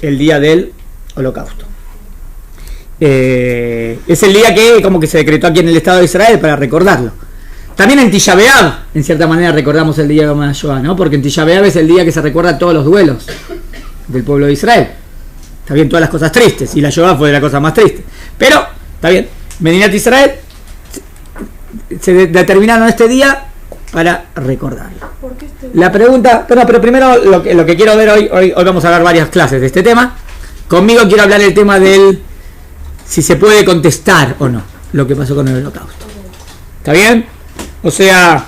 el día del holocausto. Es el día que como que se decretó aquí en el Estado de Israel para recordarlo. También en Tisha B'Av, en cierta manera, recordamos el día de Yom HaShoah, ¿no? Porque en Tisha B'Av es el día que se recuerda todos los duelos del pueblo de Israel. Está bien, todas las cosas tristes, y la Shoah fue la cosa más triste. Pero, está bien, Medinat Israel se determinaron este día para recordarlo. ¿Por qué este día? La pregunta, pero primero lo que quiero ver hoy vamos a dar varias clases de este tema. Conmigo quiero hablar el tema del si se puede contestar o no lo que pasó con el holocausto. ¿Está bien? O sea,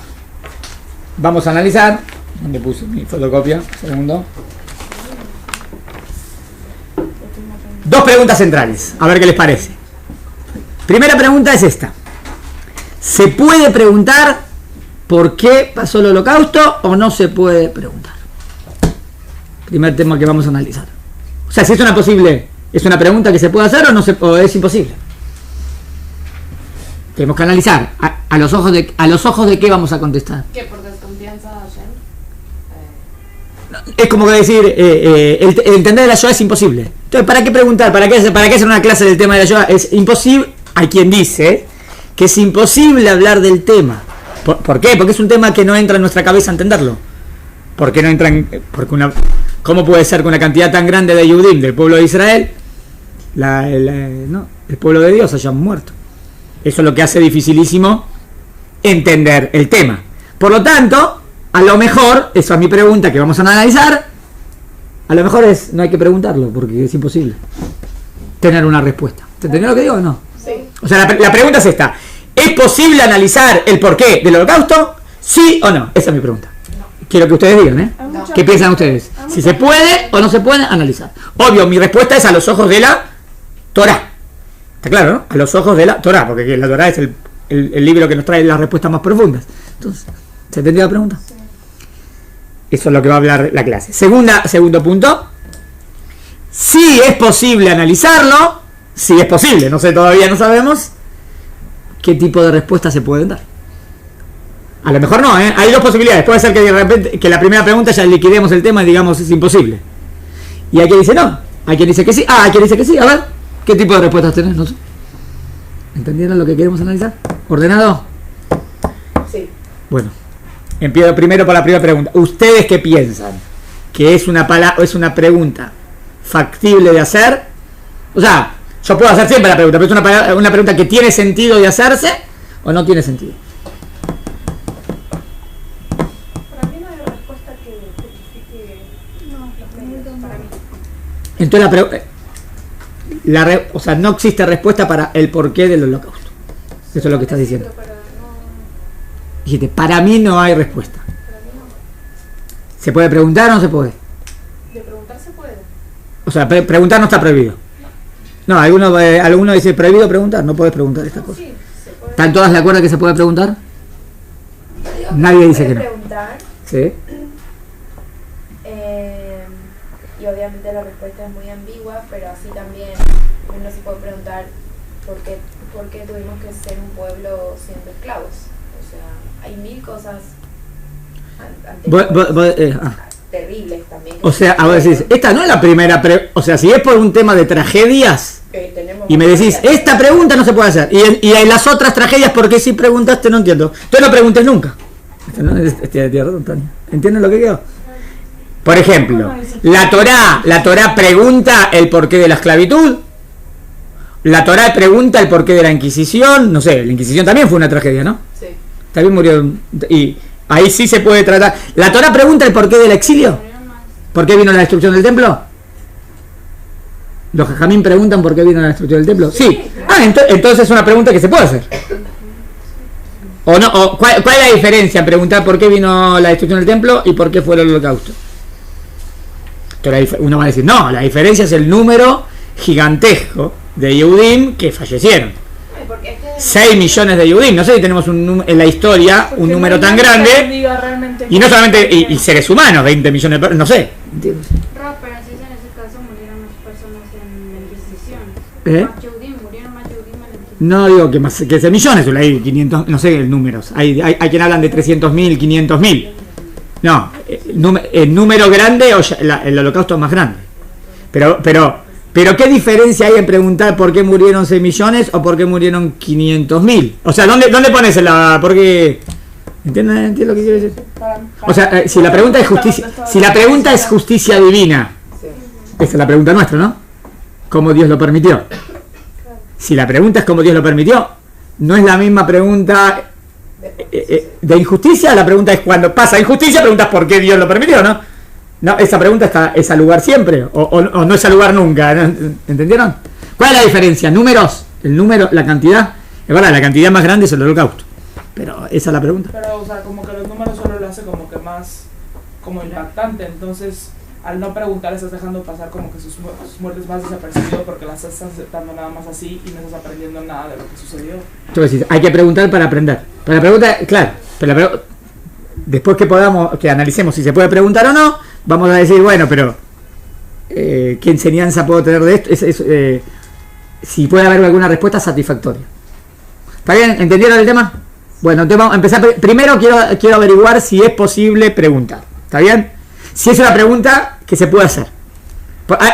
vamos a analizar. ¿Dónde puse mi fotocopia? Un segundo. Dos preguntas centrales, a ver qué les parece. Primera pregunta es esta. ¿Se puede preguntar por qué pasó el holocausto o no se puede preguntar? Primer tema que vamos a analizar. O sea, si es una pregunta que se puede hacer o es imposible. Tenemos que analizar a los ojos de qué vamos a contestar. ¿Qué? ¿Por desconfianza a Hashem? Es como que decir, el entender de la Shoah es imposible. Entonces, ¿para qué preguntar? ¿Para qué hacer una clase del tema de la Shoah? Es imposible. Hay quien dice que es imposible hablar del tema. ¿Por qué? Porque es un tema que no entra en nuestra cabeza entenderlo. ¿Por qué no entra ¿Cómo puede ser que una cantidad tan grande de Yehudim del pueblo de Israel, el pueblo de Dios, hayan muerto? Eso es lo que hace dificilísimo entender el tema. Por lo tanto, a lo mejor, esa es mi pregunta que vamos a analizar, a lo mejor no hay que preguntarlo, porque es imposible tener una respuesta. ¿Te entendés lo que digo o no? Sí. O sea, la pregunta es esta. ¿Es posible analizar el porqué del holocausto? ¿Sí o no? Esa es mi pregunta. Quiero que ustedes digan, ¿eh? No. ¿Qué piensan ustedes? Si se puede o no se puede analizar. Obvio, mi respuesta es a los ojos de la Torá. ¿Está claro, no? A los ojos de la Torá, porque la Torá es el libro que nos trae las respuestas más profundas. Entonces, ¿se entendió la pregunta? Sí. Eso es lo que va a hablar la clase. Segundo punto. Si es posible analizarlo, si es posible, no sé, todavía no sabemos qué tipo de respuesta se pueden dar. A lo mejor no, ¿eh? Hay dos posibilidades. Puede ser que de repente, que la primera pregunta ya liquidemos el tema y digamos es imposible. Y hay quien dice no, hay quien dice que sí, hay quien dice que sí. A ver, ¿qué tipo de respuestas tenés? No sé. ¿Entendieron lo que queremos analizar? ¿Ordenado? Sí. Bueno, empiezo primero por la primera pregunta. ¿Ustedes qué piensan? ¿Que es una pregunta factible de hacer? O sea, yo puedo hacer siempre la pregunta, pero es una pregunta que tiene sentido de hacerse o no tiene sentido. Para mí no hay respuesta que justifique los medios. Para mí. Entonces o sea, no existe respuesta para el porqué del holocausto. Eso es lo que estás diciendo. Dijiste, para mí no hay respuesta. Para mí no. ¿Se puede preguntar o no se puede? De preguntar se puede. O sea, preguntar no está prohibido. No, alguno dice prohibido preguntar, no puedes preguntar estas cosas. Sí, se puede. ¿Están todas de acuerdo que se puede preguntar? Nadie dice que no. Preguntar, ¿Sí? y obviamente la respuesta es muy ambigua, pero así también uno se puede preguntar por qué tuvimos que ser un pueblo siendo esclavos. O sea, hay mil cosas terribles también. O sea, a ver, decís, esta no es la primera o sea, si es por un tema de tragedias y me decís, esta pregunta no se puede hacer, y en las otras tragedias, ¿por qué si preguntaste? No entiendo. Entonces no preguntes nunca. ¿Entienden lo que quedó? Por ejemplo, la Torá pregunta el porqué de la esclavitud. La Torá pregunta el porqué de la Inquisición. No sé, la Inquisición también fue una tragedia, ¿no? Sí. También murió. Y ahí sí se puede tratar. ¿La Torá pregunta el porqué del exilio? ¿Por qué vino la destrucción del templo? ¿Los jajamín preguntan por qué vino la destrucción del templo? Sí. Entonces es una pregunta que se puede hacer. ¿O no? ¿Cuál es la diferencia en preguntar por qué vino la destrucción del templo y por qué fue el holocausto? Entonces uno va a decir, no, la diferencia es el número gigantesco de Yehudim que fallecieron. 6 millones de Yehudim. No sé si tenemos en la historia un número tan grande. Y no solamente y seres humanos, 20 millones de personas, no sé. ¿Entiendes? Rob, pero si en ese caso murieron más personas en la Inquisición. Más Yehudim, murieron más Yehudim en la Inquisición. No digo que más que 6 millones, hay 500, no sé el números. Hay quien hablan de 300.000, 500.000. No, el número grande, el holocausto es más grande. Pero ¿qué diferencia hay en preguntar por qué murieron 6 millones o por qué murieron 500.000? O sea, ¿dónde pones la...? Porque... ¿Entiendes lo que quiero decir? O sea, si la pregunta es justicia divina, esa es la pregunta nuestra, ¿no? ¿Cómo Dios lo permitió? Si la pregunta es cómo Dios lo permitió, no es la misma pregunta de injusticia. La pregunta es cuando pasa injusticia, preguntas por qué Dios lo permitió, ¿no? No, esa pregunta es al lugar siempre, o no es al lugar nunca, ¿no? ¿Entendieron? ¿Cuál es la diferencia? Números, el número, la cantidad. Es verdad, la cantidad más grande es el holocausto. Pero esa es la pregunta. Pero, o sea, como que los números solo lo hace como que más como impactante. Entonces, al no preguntar, estás dejando pasar como que sus muertes más desapercibidas porque las estás aceptando nada más así y no estás aprendiendo nada de lo que sucedió. Tú decís, hay que preguntar para aprender. Pero la pregunta, claro, después que analicemos si se puede preguntar o no, vamos a decir, bueno, pero ¿qué enseñanza puedo tener de esto? Si puede haber alguna respuesta satisfactoria. ¿Está bien? ¿Entendieron el tema? Bueno, entonces vamos a empezar. Primero quiero averiguar si es posible preguntar. ¿Está bien? Si es una pregunta que se puede hacer.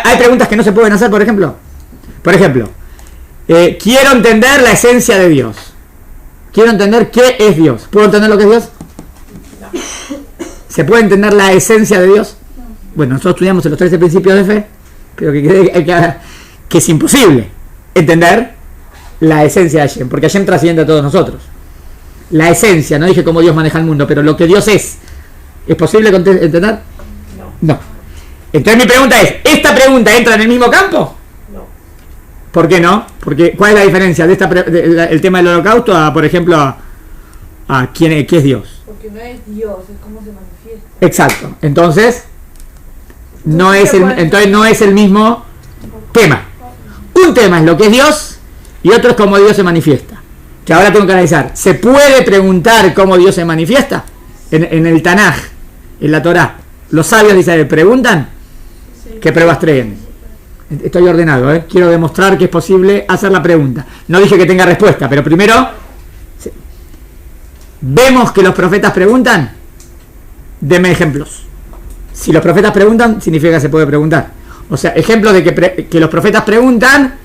¿Hay preguntas que no se pueden hacer, por ejemplo? Por ejemplo, quiero entender la esencia de Dios. Quiero entender qué es Dios. ¿Puedo entender lo que es Dios? ¿Se puede entender la esencia de Dios? Bueno, nosotros estudiamos en los 13 principios de fe, pero que es imposible entender la esencia de Hashem, porque Hashem trasciende a todos nosotros. La esencia, no dije cómo Dios maneja el mundo, pero lo que Dios ¿es posible entender? No. Entonces mi pregunta es, ¿esta pregunta entra en el mismo campo? No. ¿Por qué no? Porque ¿cuál es la diferencia de el tema del holocausto a, por ejemplo, a qué es Dios? Porque no es Dios, es cómo se manifiesta. Exacto. Entonces no es el mismo tema. Un tema es lo que es Dios y otro es cómo Dios se manifiesta. Que ahora tengo que analizar. ¿Se puede preguntar cómo Dios se manifiesta? En el Tanaj, en la Torá, los sabios de Israel preguntan. Sí. ¿Qué pruebas traen? Estoy ordenado, ¿eh? Quiero demostrar que es posible hacer la pregunta. No dije que tenga respuesta, pero primero vemos que los profetas preguntan. Deme ejemplos. Si los profetas preguntan, significa que se puede preguntar. O sea, ejemplos de que los profetas preguntan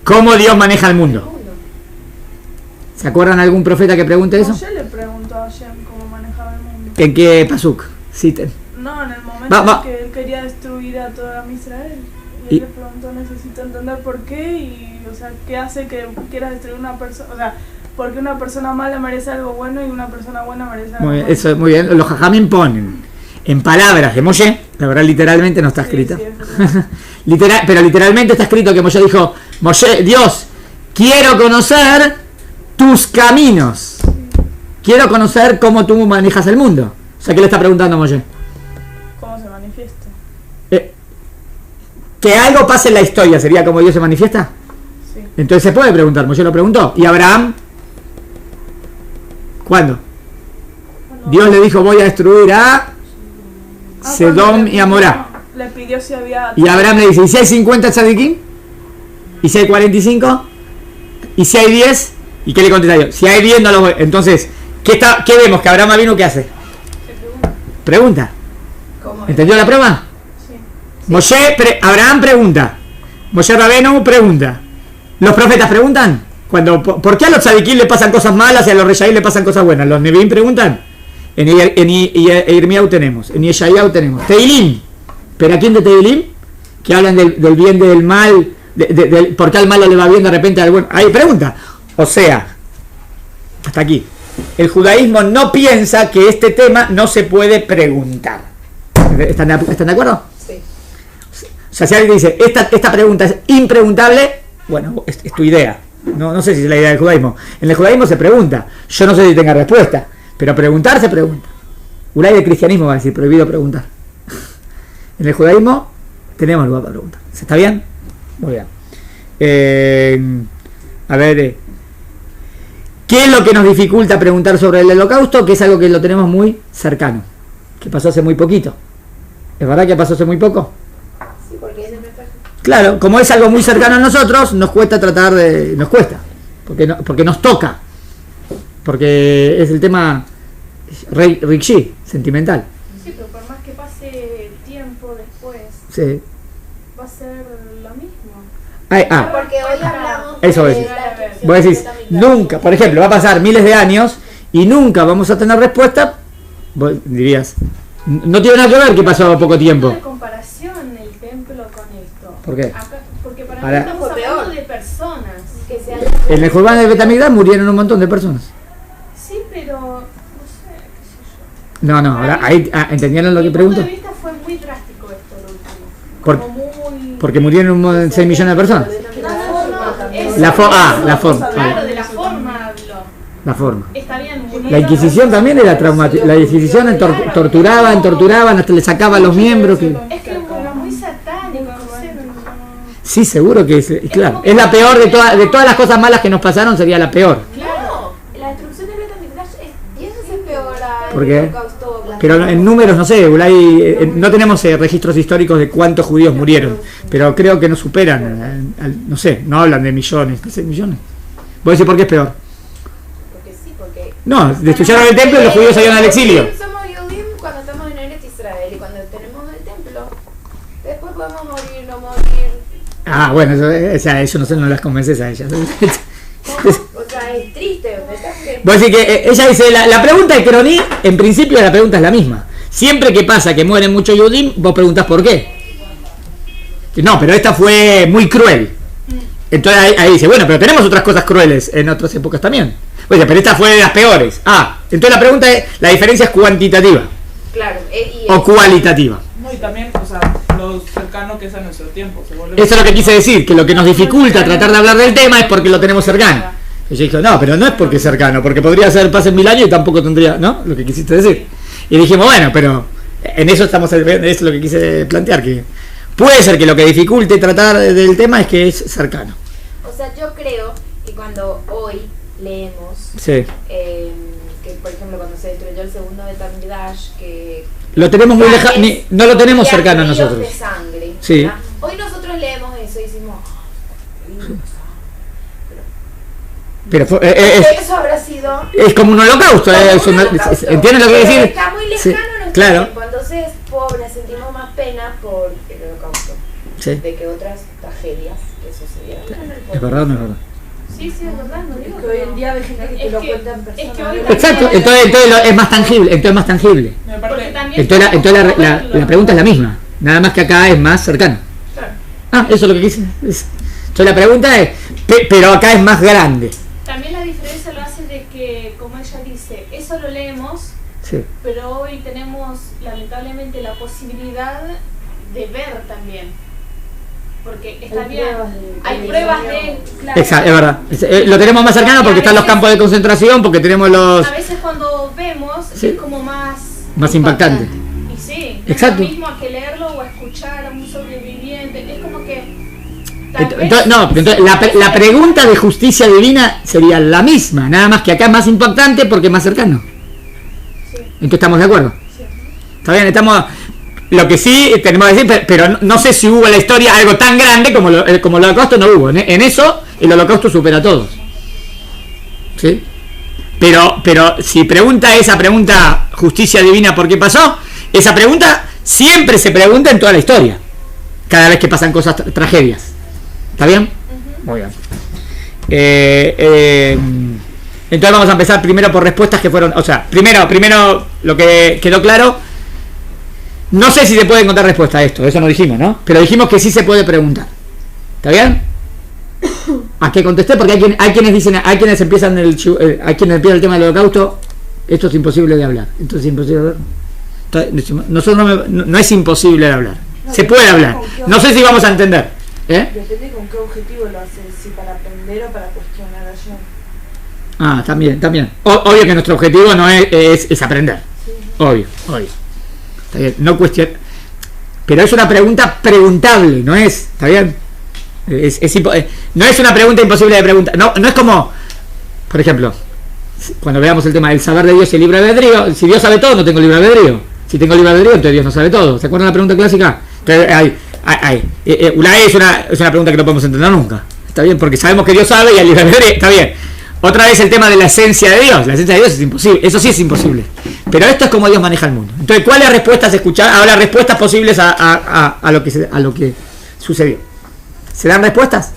cómo Dios maneja el mundo. ¿Se acuerdan algún profeta que pregunte eso? Yo le pregunto a Hashem cómo manejaba el mundo. ¿En qué pasuk? Citen. No, en el momento en que él quería destruir a toda Israel. Y él le preguntó, necesito entender por qué y, o sea, qué hace que quiera destruir una persona. O sea, ¿por qué una persona mala merece algo bueno y una persona buena merece algo bueno? Eso es muy bien. Los jajamim ponen en palabras de Moshe, la verdad literalmente no está escrito. Sí, pero literalmente está escrito que Moshe dijo, Moshe, Dios, quiero conocer tus caminos. Quiero conocer cómo tú manejas el mundo. O sea, ¿qué le está preguntando a Moshe? ¿Cómo se manifiesta? Que algo pase en la historia, ¿sería como Dios se manifiesta? Sí. Entonces se puede preguntar, Moshe lo preguntó. ¿Y Abraham? ¿Cuándo? Dios le dijo, voy a destruir a Sedom y Amorá. Le pidió si había... Y Abraham le dice, ¿y si hay 50 tzadikim? ¿Y si hay 45? ¿Y si hay 10? ¿Y qué le contesta Dios? Si hay 10 no lo voy. Entonces, ¿qué vemos? Que Abraham vino, ¿qué hace? Pregunta. ¿Entendió la prueba? Sí. Abraham pregunta. Moshe Rabenu pregunta. ¿Los profetas preguntan? ¿Por qué a los tzadikim le pasan cosas malas y a los reyes le pasan cosas buenas? ¿Los Nevi'im preguntan? En Irmiau tenemos, en Yeshayahu tenemos. Teilim. ¿Pero a quién de Teilim? Que hablan del bien, del mal, por qué al malo le va bien de repente al bueno. Ahí pregunta. O sea, hasta aquí. El judaísmo no piensa que este tema no se puede preguntar. ¿Están de acuerdo? Sí. O sea, si alguien dice, esta pregunta es impreguntable, bueno, es tu idea. No sé si es la idea del judaísmo. En el judaísmo se pregunta. Yo no sé si tenga respuesta, pero preguntar se pregunta. Ulay del cristianismo va a decir, prohibido preguntar. En el judaísmo tenemos lugar para preguntar. ¿Está bien? Muy bien. A ver, ¿qué es lo que nos dificulta preguntar sobre el holocausto? Que es algo que lo tenemos muy cercano, que pasó hace muy poquito. ¿Es verdad que pasó hace muy poco? Sí, porque es el mensaje. Claro, como es algo muy cercano a nosotros, nos cuesta porque nos toca, porque es el tema sentimental. Sí, pero por más que pase tiempo después, sí, vas a ser lo mismo. Porque hoy hablamos eso de es. la destrucción Vos decís, del Betamigdash. nunca, por ejemplo, va a pasar miles de años y nunca vamos a tener respuesta. Vos dirías, no tiene nada que ver que pasó poco tiempo. De comparación el templo con esto. ¿Por qué? Porque para Ahora- mí estamos hablando de personas. Que se haya En el Jordán de Betamigdash murieron un montón de personas. Sí, pero no sé, qué sé yo. No, ahora ahí ¿entendieron lo que Mi pregunto? punto de vista fue muy drástico esto lo último. Por- Como muy... Porque murieron 6 millones de personas. La forma. Claro, de la forma habló. La forma. Está bien, murieron La Inquisición también era traumática. La Inquisición torturaban, hasta le sacaban los miembros. Que... Es que bueno, muy satánico, no sé, no. Sí, seguro que es, claro. Es la peor de todas las cosas malas que nos pasaron, sería la peor. Claro, la destrucción del Betamigdash es 10 veces peor ¿Por al qué? holocausto. Pero en números, no sé, no tenemos registros históricos de cuántos judíos murieron. Pero creo que no superan, no sé, no hablan de millones. ¿Qué sé, millones? ¿Vos decís por qué es peor? Porque sí, porque... No, destruyeron el templo y los judíos salieron al exilio. Somos Yehudim cuando estamos en Eretz Israel y cuando tenemos el templo. Después podemos morir, no morir. Ah, bueno, eso no las convences a ellas. O sea, es triste, ¿verdad? Vos decís que ella dice, la pregunta de Croní, en principio la pregunta es la misma. Siempre que pasa que mueren muchos Yehudim, vos preguntás por qué. No, pero esta fue muy cruel. Entonces ahí dice, bueno, pero tenemos otras cosas crueles en otras épocas también. Oye, pero esta fue de las peores. Entonces la pregunta es, la diferencia es cuantitativa. Claro. O cualitativa. No, y también, o sea, lo cercano que es a nuestro tiempo. Se vuelve Eso es lo que quise decir, que lo que nos dificulta tratar de hablar del tema es porque lo tenemos cercano. Y yo dije, no, pero no es porque es cercano, porque podría ser pasen 1000 años y tampoco tendría, ¿no? Lo que quisiste decir. Y dijimos, bueno, pero en eso eso es lo que quise plantear, que puede ser que lo que dificulte tratar del tema es que es cercano. O sea, yo creo que cuando hoy leemos, Sí. que por ejemplo cuando se destruyó el segundo Betamigdash, que Lo tenemos muy lejano, no lo tenemos había cercano a ríos nosotros. de sangre, Sí. ¿verdad? Hoy nosotros leemos eso y decimos, Pero eso habrá sido... es como un holocausto, ¿entienden lo que Pero decir? está muy lejano Sí, nuestro claro. tiempo, entonces pobres sentimos más pena por el holocausto Sí. de que otras tragedias que sucedieron en el ¿Es pueblo. verdad o no es verdad? Sí, es verdad, no digo Es que hoy en no. día hay gente que te Es lo que- cuenta en es persona. que hoy Exacto, entonces es más tangible, entonces es más tangible. Me Porque parece, también Entonces la pregunta es la misma, nada más que acá es más cercano. claro. Eso es lo que quise. Entonces la pregunta es, pero acá es más grande. También la diferencia lo hace de que, como ella dice, eso lo leemos, Sí. pero hoy tenemos lamentablemente la posibilidad de ver también. Porque está Hay bien, pruebas de- hay de pruebas video. de... Claro, Exacto, es verdad. Lo tenemos más cercano porque están los campos de concentración, porque tenemos los... a veces cuando vemos Sí. es como más impactante. Y sí, no Exacto. es lo mismo que leerlo o escuchar a un sobreviviente. Es como que... Entonces, la pregunta de justicia divina sería la misma, nada más que acá es más impactante porque es más cercano. Entonces estamos de acuerdo. Está bien, estamos... Lo que sí tenemos que decir, pero no sé si hubo en la historia algo tan grande como el holocausto, no hubo. En eso el holocausto supera a todos. ¿Sí? Pero si pregunta esa pregunta, justicia divina, ¿por qué pasó? Esa pregunta siempre se pregunta en toda la historia. Cada vez que pasan cosas, tragedias. ¿Está bien? Muy bien. Entonces vamos a empezar primero por respuestas que fueron... O sea, primero lo que quedó claro... No sé si se puede encontrar respuesta a esto, eso no dijimos, ¿no? Pero dijimos que sí se puede preguntar. ¿Está bien? ¿A qué contesté? Porque hay quienes dicen, hay quienes empiezan el tema del holocausto, esto es imposible de hablar. Entonces es imposible de hablar. Nosotros no es imposible de hablar. Se puede hablar. No sé si vamos a entender. Depende con qué objetivo lo haces, si para aprender o para cuestionar allá. También. Obvio que nuestro objetivo no es aprender. Sí. Obvio. Está bien, no cuestiona. Pero es una pregunta preguntable, ¿no es? ¿Está bien? No es una pregunta imposible de preguntar. No es como, por ejemplo, cuando veamos el tema del saber de Dios y el libre albedrío, si Dios sabe todo, no tengo libre albedrío. Si tengo libre albedrío, entonces Dios no sabe todo. ¿Se acuerdan la pregunta clásica? Entonces, es una pregunta que no podemos entender nunca. Está bien, porque sabemos que Dios sabe y el libre albedrío está bien. Otra vez el tema de la esencia de Dios. La esencia de Dios es imposible. Eso sí es imposible. Pero esto es como Dios maneja el mundo. Entonces, ¿cuáles respuestas escuchar? Ahora, respuestas posibles a lo que sucedió. ¿Se dan respuestas?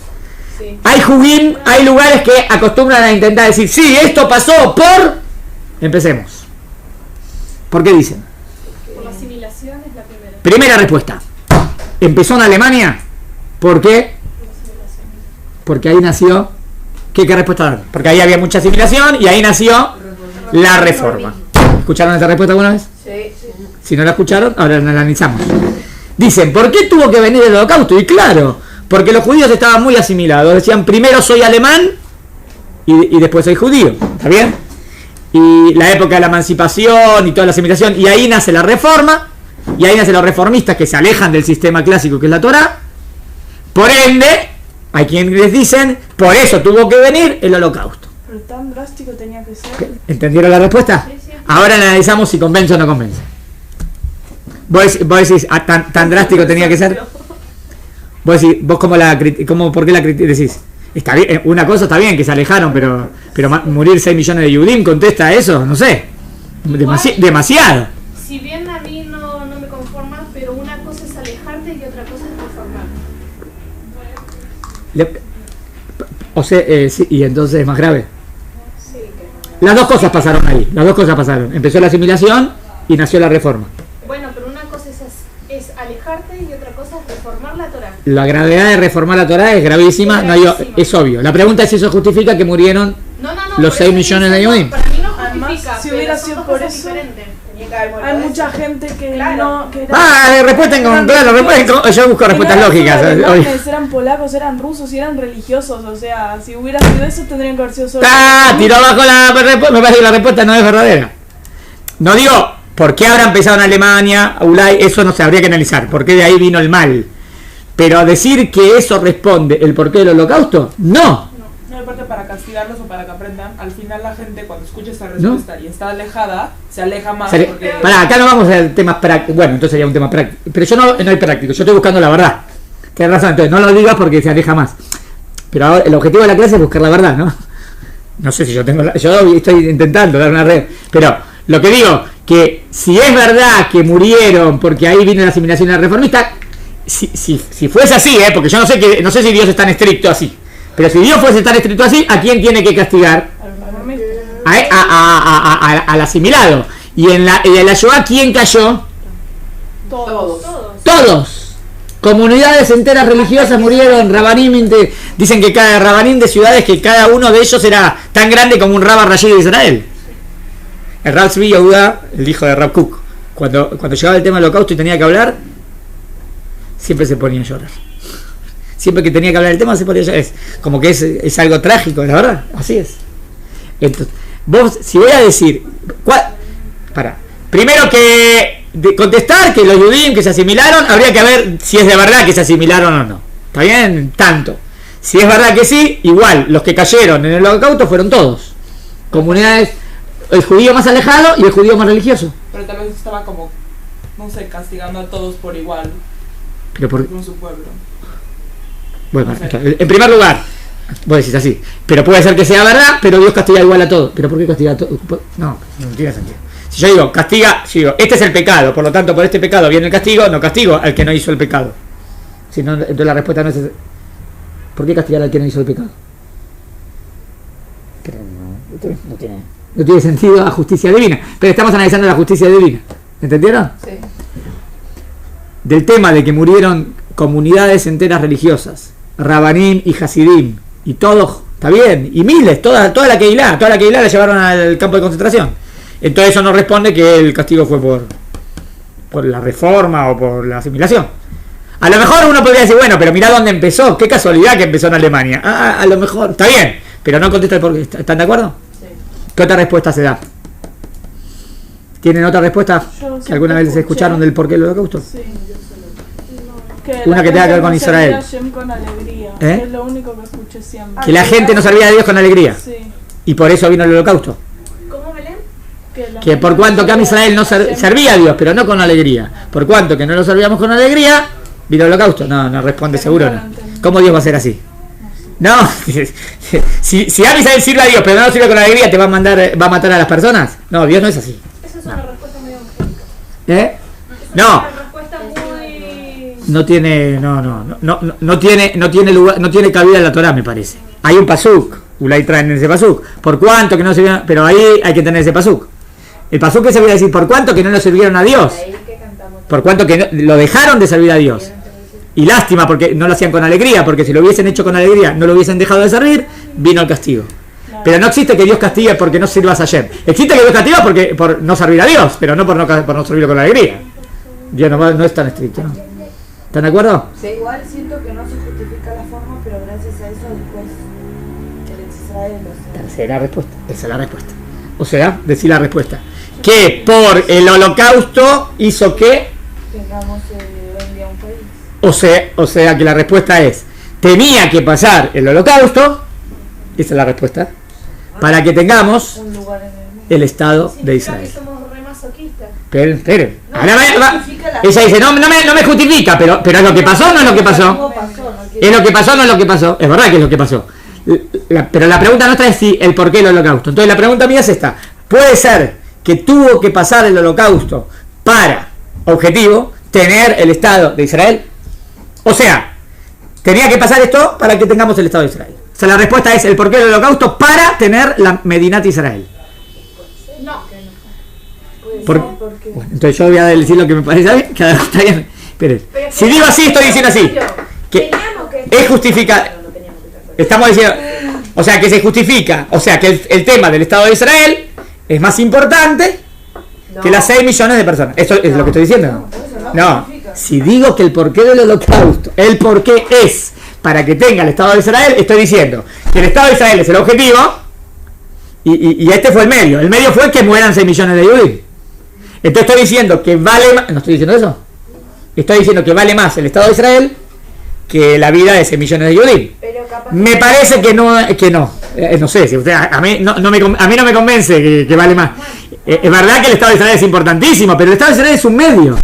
Sí. Hay judíos, hay lugares que acostumbran a intentar decir, sí, esto pasó por... Empecemos. ¿Por qué dicen? Por la asimilación es la primera. Primera respuesta. Empezó en Alemania. ¿Por qué? Porque ahí nació... ¿Qué respuesta dan? Porque ahí había mucha asimilación y ahí nació la reforma. ¿Escucharon esta respuesta alguna vez? Sí. Si no la escucharon, ahora la analizamos. Dicen, ¿por qué tuvo que venir el holocausto? Y claro, porque los judíos estaban muy asimilados. Decían, primero soy alemán y después soy judío. ¿Está bien? Y la época de la emancipación y toda la asimilación. Y ahí nace la reforma. Y ahí nacen los reformistas que se alejan del sistema clásico que es la Torá. Por ende, hay quienes les dicen, por eso tuvo que venir el holocausto. Pero tan drástico tenía que ser. ¿Entendieron la respuesta? Sí, sí. Ahora analizamos si convence o no convence. Vos decís, tan drástico tenía que ser. Vos decís, vos ¿por qué la decís? Está bien, una cosa está bien que se alejaron, pero morir 6 millones de Yudim contesta eso, no sé. Demasiado. Si bien a mí no me conforma, pero una cosa es alejarte y otra cosa es reformar. Sí, y entonces es más grave. Sí, que Las dos cosas pasaron ahí, Empezó la asimilación y nació la reforma. Bueno, pero una cosa es alejarte y otra cosa es reformar la Torá. La gravedad de reformar la Torá es gravísima, es obvio. La pregunta es si eso justifica que murieron los 6 millones de Yudim. Para mí no Además, justifica, si pero hubiera son sido dos por cosas eso, diferentes. tenía que haber muerto Hay eso. mucha gente que Claro. no... Que era, Respuesta yo busco respuestas no eran lógicas. solo alemanes, eran polacos, eran rusos y eran religiosos. O sea, si hubiera sido eso, tendrían que haber sido solo... Tiró abajo la respuesta. Me parece que la respuesta no es verdadera. No digo por qué habrá empezado en Alemania, Ulay, eso no se habría que analizar. ¿Por qué de ahí vino el mal? Pero decir que eso responde el porqué del holocausto, no. No, aparte para castigarlos o para que aprendan, al final la gente cuando escucha esta respuesta y está alejada, se aleja más. Porque... Pará, acá no vamos a temas prácticos. Bueno, entonces sería un tema práctico. Pero yo no hay práctico, yo estoy buscando la verdad. Tienes razón, entonces no lo digas porque se aleja más. Pero ahora, el objetivo de la clase es buscar la verdad, ¿no? No sé si yo tengo yo estoy intentando dar una red. Pero lo que digo, que si es verdad que murieron porque ahí vino la asimilación de la reformista, si fuese así, porque yo no sé si Dios es tan estricto así. Pero si Dios fuese tan estricto así, ¿a quién tiene que castigar? Al asimilado. Y en la Shoah, ¿quién cayó? Todos. Comunidades enteras religiosas murieron. Rabanim, dicen que cada rabanín de ciudades, que cada uno de ellos era tan grande como un Rabba Rashid de Israel. El Rav Tzvi Yehuda, el hijo de Rav Kook, cuando llegaba el tema del holocausto y tenía que hablar, siempre se ponía a llorar. Siempre que tenía que hablar del tema se ponía a llorar. Es como que es algo trágico, la verdad. Así es. Entonces, vos, si voy a decir, primero que contestar que los judíos que se asimilaron, habría que ver si es de verdad que se asimilaron o no. ¿Está bien? Tanto. Si es verdad que sí, igual, los que cayeron en el holocausto fueron todos. Comunidades, el judío más alejado y el judío más religioso. Pero tal vez estaba como, no sé, castigando a todos por igual. Pero con su pueblo. Bueno, no sé. En primer lugar, vos decís así, pero puede ser que sea verdad, pero Dios castiga igual a todos. ¿Pero por qué castiga a todos? No tiene sentido. Si yo digo, este es el pecado, por lo tanto, por este pecado viene el castigo, no castigo al que no hizo el pecado. Si no, entonces la respuesta no es, ¿por qué castigar al que no hizo el pecado? Pero no tiene sentido a justicia divina. Pero estamos analizando la justicia divina. ¿Entendieron? Sí. Del tema de que murieron comunidades enteras religiosas, Rabanim y Hasidim, y todos, está bien, y miles, toda la Keilah la llevaron al campo de concentración. Entonces eso no responde que el castigo fue por la reforma o por la asimilación. A lo mejor uno podría decir, bueno, pero mirá dónde empezó, qué casualidad que empezó en Alemania. A lo mejor, está bien, pero no contesta el porqué. ¿Están de acuerdo? Sí. ¿Qué otra respuesta se da? ¿Tienen otra respuesta que alguna vez escucharon del porqué del holocausto? Sí. Una que tenga que ver con Israel. Con alegría. ¿Eh? Es lo único que escuché siempre. Que la gente no servía a Dios con alegría. Sí. Y por eso vino el holocausto. ¿Cómo, Belén? Que por cuanto que a Israel no servía a Dios, pero no con alegría. Por cuanto que no lo servíamos con alegría, vino el holocausto. No responde seguro, no. ¿Cómo Dios va a ser así? No, si a Israel sirve a Dios, pero no lo sirve con alegría, ¿te va a matar a las personas? No, Dios no es así. Esa es una respuesta muy evangélica. ¿Eh? No. Es una respuesta muy... No tiene, no tiene lugar, no tiene cabida en la Torá, me parece. Hay un pasuk, Ulay traen en ese pasuk. Por cuánto que no sirvieron, pero ahí hay que tener ese pasuk. El pasuk que se viene a decir, por cuánto que no lo sirvieron a Dios. Por cuánto que lo dejaron de servir a Dios. Y lástima, porque no lo hacían con alegría, porque si lo hubiesen hecho con alegría, no lo hubiesen dejado de servir, vino el castigo. Pero no existe que Dios castigue porque no sirvas a Hashem. Existe que Dios castiga porque por no servir a Dios, pero no por no servirlo con alegría. Dios no es tan estricto, ¿no? ¿Están de acuerdo? Sí, igual siento que no se justifica la forma, pero gracias a eso después el Israel lo Esa es la respuesta. Esa es la respuesta. O sea, decir la respuesta. Que por el holocausto hizo que tengamos hoy en día un país. o sea que la respuesta es tenía que pasar el holocausto, esa es la respuesta, para que tengamos Un lugar en el mundo. el Estado de Israel. Que somos re masoquistas. Esperen. No, Ahora justifica la- ella dice, no me justifica, pero es lo que pasó o no es lo que pasó. ¿Cómo pasó? No quiere- Es lo que pasó o no es lo que pasó. Es verdad que es lo que pasó. Pero la pregunta nuestra es si el por qué el holocausto. Entonces la pregunta mía es esta. ¿Puede ser que tuvo que pasar el holocausto para, objetivo, tener el Estado de Israel? O sea, tenía que pasar esto para que tengamos el Estado de Israel. O sea, la respuesta es el por qué el holocausto para tener la Medinat Israel. No. Puede Por- ser porque- Bueno, entonces yo voy a decir lo que me parece bien, que está bien. Esperen. Pero Si digo así, estoy diciendo así. Que teníamos que es justificar. No teníamos que estar fuera. Estamos diciendo, o sea, que se justifica, o sea, que el tema del Estado de Israel es más importante No. que las 6 millones de personas. Eso es lo que estoy diciendo. Eso No, justifica. si digo que el porqué del holocausto, el porqué es para que tenga el Estado de Israel, estoy diciendo que el Estado de Israel es el objetivo y este fue el medio. El medio fue que mueran 6 millones de judíos. Entonces estoy diciendo que vale más, no estoy diciendo eso, estoy diciendo que vale más el Estado de Israel que la vida de 6 millones de judíos. Pero capaz Me parece que no. No sé, si usted, a mí no me convence que vale más. Es verdad que el Estado de Israel es importantísimo, pero el Estado de Israel es un medio.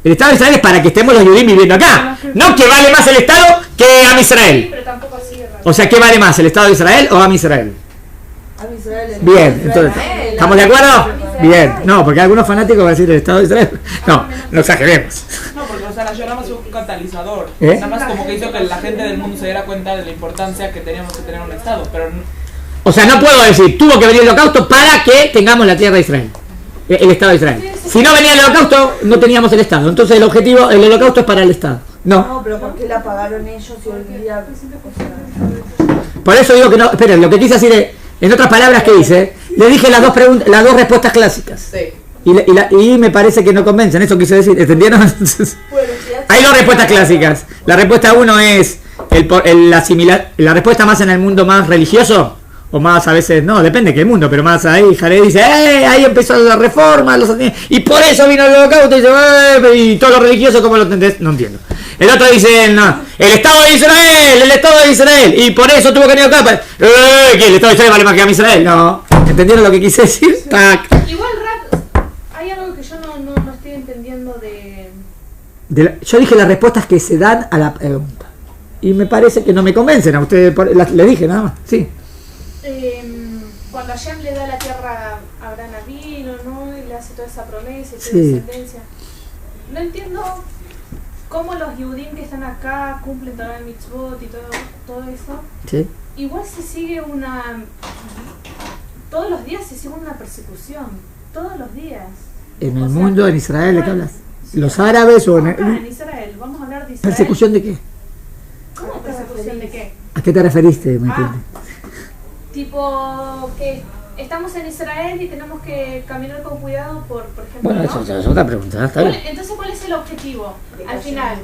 El Estado de Israel es para que estemos los judíos viviendo acá. No que vale más el Estado que Am Israel. Pero tampoco así de raro. O sea, ¿qué vale más, el Estado de Israel o Am Israel? A Israel es- Bien, entonces, ¿estamos de acuerdo? Bien, no, porque algunos fanáticos van a decir el Estado de Israel. No exageremos. No, porque o sea, yo nada más fue un catalizador. ¿Eh? Nada más como que hizo que la gente del mundo se diera cuenta de la importancia que teníamos que tener un Estado. Pero O sea, no puedo decir, tuvo que venir el holocausto para que tengamos la tierra de Israel. El Estado de Israel. Si no venía el holocausto, no teníamos el Estado. Entonces el objetivo, el holocausto es para el Estado. No. No, pero ¿por qué la pagaron ellos y hoy día? O sea, Por eso digo que no. Esperen, lo que quise decir es, en otras palabras que hice, le dije las dos respuestas clásicas. Y me parece que no convencen, eso quise decir, ¿entendieron? Hay dos respuestas clásicas. La respuesta 1 es la respuesta más en el mundo más religioso, o más a veces, no, depende de qué mundo, pero más ahí, Jared dice, ahí empezó la reforma, y por eso vino el holocausto, y todo lo religioso, ¿cómo lo entendés? No entiendo. El otro dice, no, el Estado de Israel, y por eso tuvo que venir acá, que el Estado de Israel vale más que a Israel, no, ¿entendieron lo que quise decir? Tac. Igual, Rat, hay algo que yo no estoy entendiendo de... Yo dije las respuestas que se dan a la pregunta, y me parece que no me convencen a ustedes, les dije nada más, sí. Cuando Hashem le da la tierra a Abraham Avinu, ¿no? Y le hace toda esa promesa y toda Sí. descendencia. No entiendo cómo los Yehudim que están acá cumplen Torah Mitzvot y todo eso. ¿Sí? Igual se sigue todos los días se sigue una persecución. Todos los días. En el O sea, mundo, en Israel, ¿de qué bueno, hablas? ¿Los árabes o acá en Israel. Vamos a hablar de Israel. persecución de qué? ¿Cómo persecución de qué? ¿A qué te referiste? ¿Me entiendes? Tipo que estamos en Israel y tenemos que caminar con cuidado por ejemplo. Bueno, ¿no? eso es otra pregunta, está bien. Entonces, ¿cuál es el objetivo? Al final,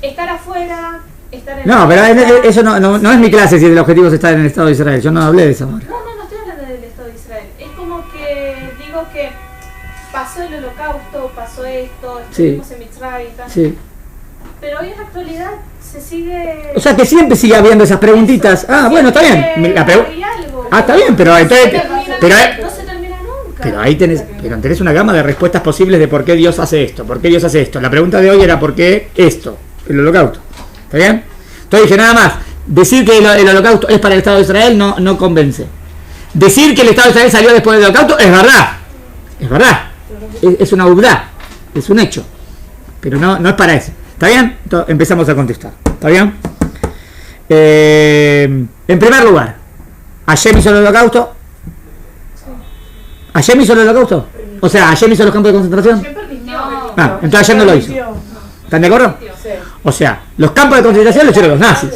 estar afuera, estar en No, la pero casa. eso no es mi clase si el objetivo es estar en el Estado de Israel. Yo no hablé de eso ahora. No estoy hablando del Estado de Israel. Es como que digo que pasó el holocausto, pasó esto, estuvimos en Mitzray y tal. Sí. Pero hoy en la actualidad se sigue... O sea que siempre sigue habiendo esas preguntitas. Ah, bueno, está bien. Hay algo. Ah, está bien, pero entonces... No se termina nunca. Pero ahí tenés una gama de respuestas posibles de por qué Dios hace esto, por qué Dios hace esto. La pregunta de hoy era por qué esto, el holocausto. ¿Está bien? Entonces dije nada más, decir que el holocausto es para el Estado de Israel no convence. Decir que el Estado de Israel salió después del holocausto es verdad. Es verdad. Es una verdad. Es un hecho. Pero no es para eso. ¿Está bien? Entonces, empezamos a contestar. ¿Está bien? En primer lugar, ¿Hashem hizo el holocausto? ¿Hashem hizo el holocausto? O sea, ¿Hashem hizo los campos de concentración? Entonces Hashem no lo hizo. ¿Están de acuerdo? O sea, los campos de concentración los hicieron los nazis.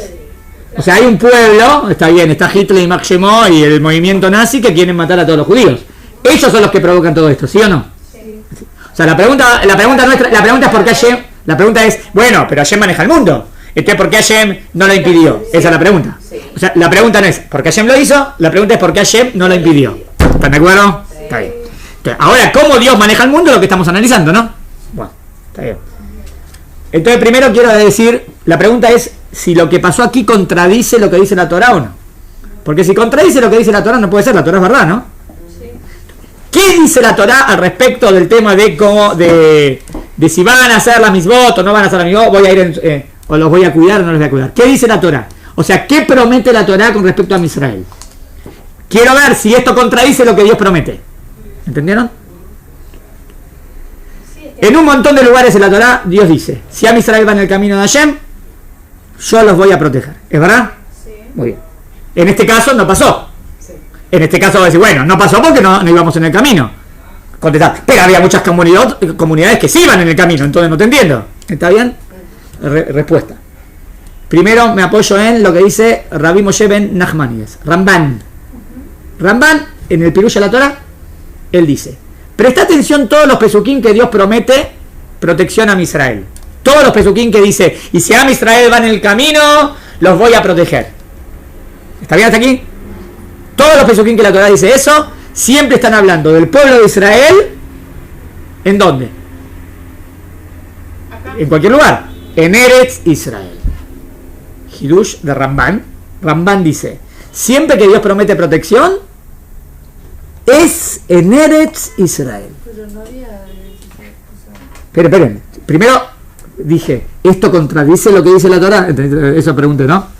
O sea, hay un pueblo, está bien, está Hitler y Marx Gemó y el movimiento nazi que quieren matar a todos los judíos. Ellos son los que provocan todo esto, ¿sí o no? O sea, la pregunta es por qué Hashem, la pregunta es, bueno, pero Hashem maneja el mundo. Entonces, ¿por qué Hashem no lo impidió? Esa es la pregunta. O sea, la pregunta no es ¿por qué Hashem lo hizo? La pregunta es ¿por qué Hashem no lo impidió? ¿Están de acuerdo? Está bien. Entonces, ahora, ¿cómo Dios maneja el mundo? Lo que estamos analizando, ¿no? Bueno, está bien. Entonces, primero quiero decir, la pregunta es si lo que pasó aquí contradice lo que dice la Torá o no. Porque si contradice lo que dice la Torá, no puede ser, la Torá es verdad, ¿no? ¿Qué dice la Torá al respecto del tema de cómo, de si van a hacer las misbot o no van a hacer las misbot, voy a ir o los voy a cuidar o no los voy a cuidar? ¿Qué dice la Torá? O sea, ¿qué promete la Torá con respecto a Israel? Quiero ver si esto contradice lo que Dios promete. ¿Entendieron? En un montón de lugares en la Torá, Dios dice, si Israel va en el camino de Hashem, yo los voy a proteger. ¿Es verdad? Sí. Muy bien. En este caso no pasó. En este caso va a decir, bueno, no pasó porque no íbamos en el camino. Contestar, pero había muchas comunidades que sí iban en el camino, entonces no te entiendo. ¿Está bien? Respuesta. Primero me apoyo en lo que dice Rabbi Moshe ben Nachmanides, Ramban. Ramban, en el Pirush de la Torah, él dice, presta atención todos los pesuquín que Dios promete protección a Israel. Todos los pesuquín que dice, y si a Israel va en el camino, los voy a proteger. ¿Está bien hasta aquí? Todos los pesuquín que la Torah dice eso, siempre están hablando del pueblo de Israel. ¿En dónde? Acá. En cualquier lugar. En Eretz Israel. Hidush de Ramban. Ramban dice, siempre que Dios promete protección, es en Eretz Israel. Pero no había... Esperen. Primero dije, ¿esto contradice lo que dice la Torah? Eso pregunté, ¿no?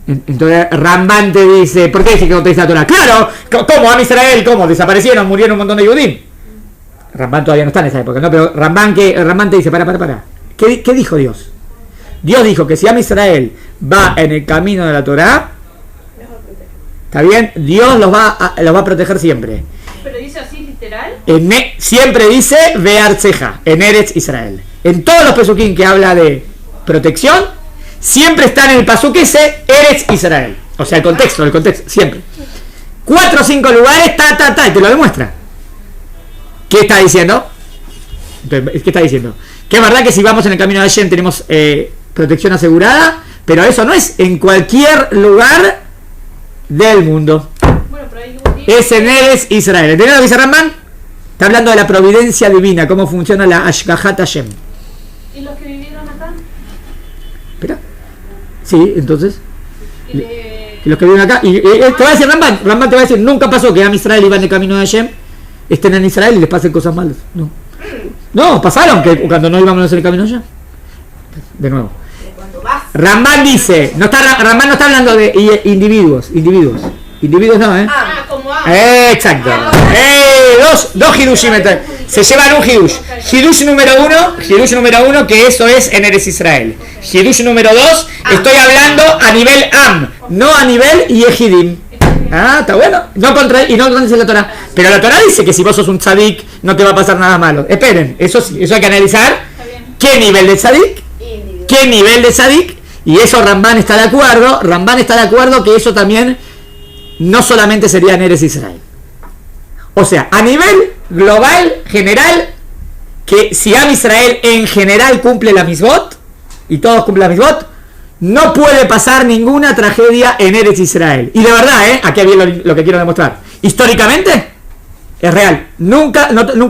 Entonces Ramban te dice, ¿por qué dije que contradice la Torah? ¡Claro! ¿Cómo? ¿A Israel? ¿Cómo? ¿Desaparecieron? ¿Murieron un montón de Yudim? Ramban todavía no está en esa época, ¿no? Pero Ramban te dice, para. ¿Qué dijo Dios? Dios dijo que si a Israel va en el camino de la Torah, ¿está bien? Dios los va a proteger siempre. Pero dice así literal. Siempre dice Beartzeja, en Eretz Israel. En todos los pesuquín que habla de protección, siempre está en el pasuk ese Eretz Israel. O sea, el contexto, siempre. 4 o 5 lugares, y te lo demuestra. ¿Qué está diciendo? Entonces, ¿qué está diciendo? Que es verdad que si vamos en el camino de Hashem tenemos protección asegurada, pero eso no es en cualquier lugar del mundo. Bueno, pero hay Es en Eretz Israel. ¿Entendés lo que dice Ramban? Está hablando de la providencia divina, cómo funciona la Ashgahat Hashem. ¿Y los que vivieron acá? Espera. Sí, entonces. Y los que viven acá. Y te va a decir Ramban te va a decir, nunca pasó que a Israel iban en el camino de Hashem, estén en Israel y les pasen cosas malas. No, pasaron que cuando no íbamos en el camino de Hashem. De nuevo. Ramban dice, Ramban no está hablando de individuos. Individuos no, como exacto. Dos hidushim. Se llevan un hidush. Hidush número uno, que eso es en Eretz Israel. Hidush número 2, estoy hablando a nivel Am, no a nivel Yehidim. Está bueno. No contradice la Torah. Pero la Torah dice que si vos sos un tzadik, no te va a pasar nada malo. Esperen, eso sí, eso hay que analizar. ¿Qué nivel de tzadik? ¿Qué nivel de tzadik? Y eso Ramban está de acuerdo. Ramban está de acuerdo que eso también no solamente sería en Eretz Israel. O sea, a nivel global, general, que si Am Israel en general cumple la misbot, y todos cumplen la misbot, no puede pasar ninguna tragedia en Eretz Israel. Y de verdad, aquí viene lo que quiero demostrar. Históricamente, es real. Nunca